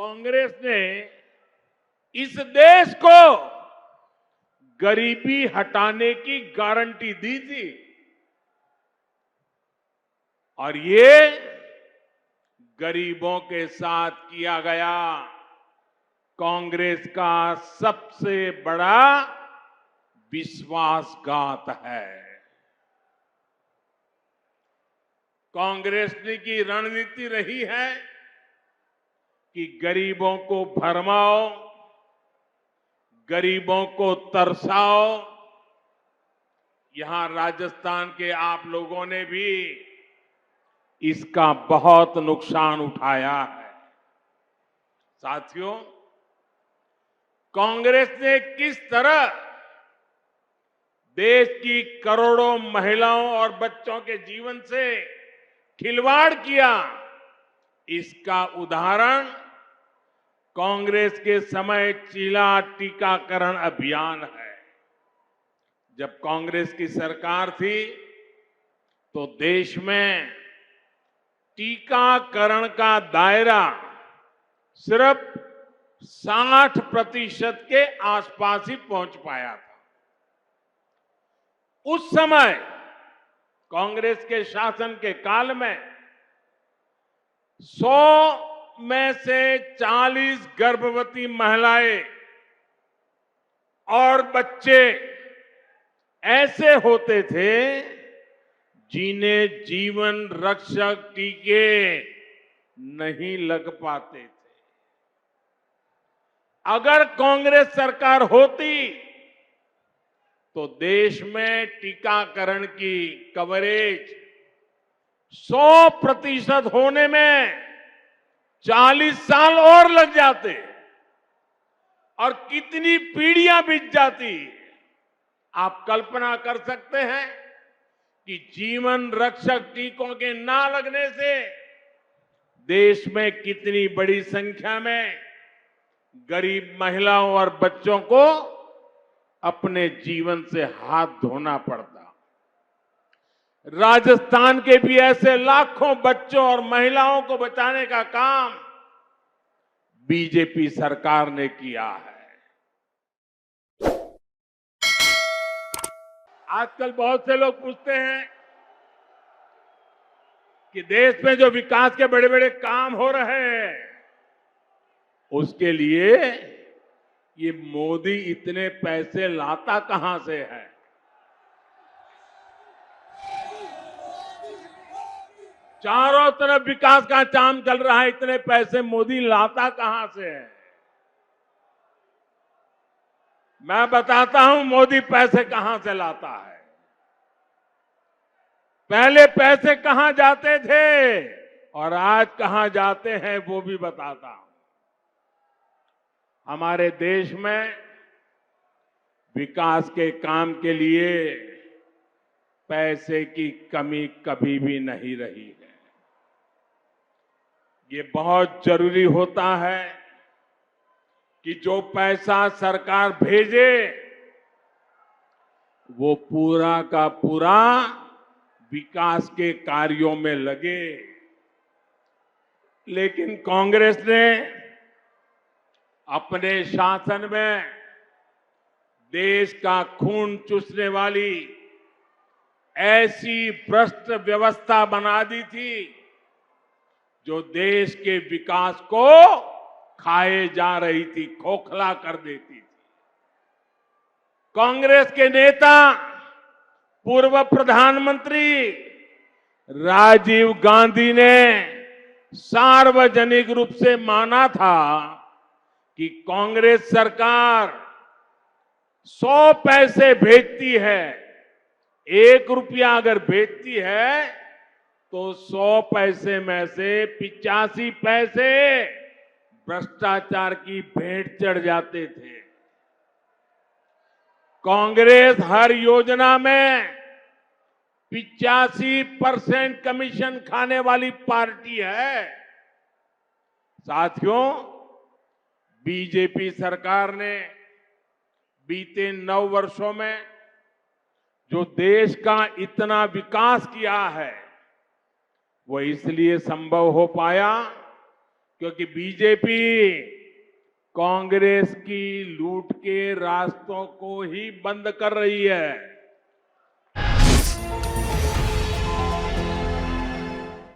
कांग्रेस ने इस देश को गरीबी हटाने की गारंटी दी थी और ये गरीबों के साथ किया गया कांग्रेस का सबसे बड़ा विश्वासघात है। कांग्रेस की रणनीति रही है कि गरीबों को भरमाओ, गरीबों को तरसाओ। यहां राजस्थान के आप लोगों ने भी इसका बहुत नुकसान उठाया है। साथियों, कांग्रेस ने किस तरह देश की करोड़ों महिलाओं और बच्चों के जीवन से खिलवाड़ किया, इसका उदाहरण कांग्रेस के समय चीला टीकाकरण अभियान है। जब कांग्रेस की सरकार थी तो देश में टीकाकरण का दायरा सिर्फ 60% के आसपास ही पहुंच पाया था। उस समय कांग्रेस के शासन के काल में 100 में से 40 गर्भवती महिलाएं और बच्चे ऐसे होते थे जिन्हें जीवन रक्षक टीके नहीं लग पाते थे। अगर कांग्रेस सरकार होती तो देश में टीकाकरण की कवरेज 100% होने में 40 साल और लग जाते और कितनी पीढ़ियां बीत जाती। आप कल्पना कर सकते हैं कि जीवन रक्षक टीकों के ना लगने से देश में कितनी बड़ी संख्या में गरीब महिलाओं और बच्चों को अपने जीवन से हाथ धोना पड़ता। राजस्थान के भी ऐसे लाखों बच्चों और महिलाओं को बचाने का काम बीजेपी सरकार ने किया है। आजकल बहुत से लोग पूछते हैं कि देश में जो विकास के बड़े बड़े काम हो रहे हैं उसके लिए ये मोदी इतने पैसे लाता कहां से है। चारों तरफ विकास का काम चल रहा है, इतने पैसे मोदी लाता कहां से है। मैं बताता हूं मोदी पैसे कहां से लाता है। पहले पैसे कहां जाते थे और आज कहां जाते हैं वो भी बताता हूं। हमारे देश में विकास के काम के लिए पैसे की कमी कभी भी नहीं रही है। ये बहुत जरूरी होता है कि जो पैसा सरकार भेजे वो पूरा का पूरा विकास के कार्यों में लगे। लेकिन कांग्रेस ने अपने शासन में देश का खून चूसने वाली ऐसी भ्रष्ट व्यवस्था बना दी थी जो देश के विकास को खाए जा रही थी, खोखला कर देती थी। कांग्रेस के नेता पूर्व प्रधानमंत्री राजीव गांधी ने सार्वजनिक रूप से माना था कि कांग्रेस सरकार 100 पैसे भेजती है, 1 रुपया अगर भेजती है तो 100 पैसे में से 85 पैसे भ्रष्टाचार की भेंट चढ़ जाते थे। कांग्रेस हर योजना में 85% कमीशन खाने वाली पार्टी है। साथियों, बीजेपी सरकार ने बीते 9 वर्षों में जो देश का इतना विकास किया है वो इसलिए संभव हो पाया क्योंकि बीजेपी कांग्रेस की लूट के रास्तों को ही बंद कर रही है।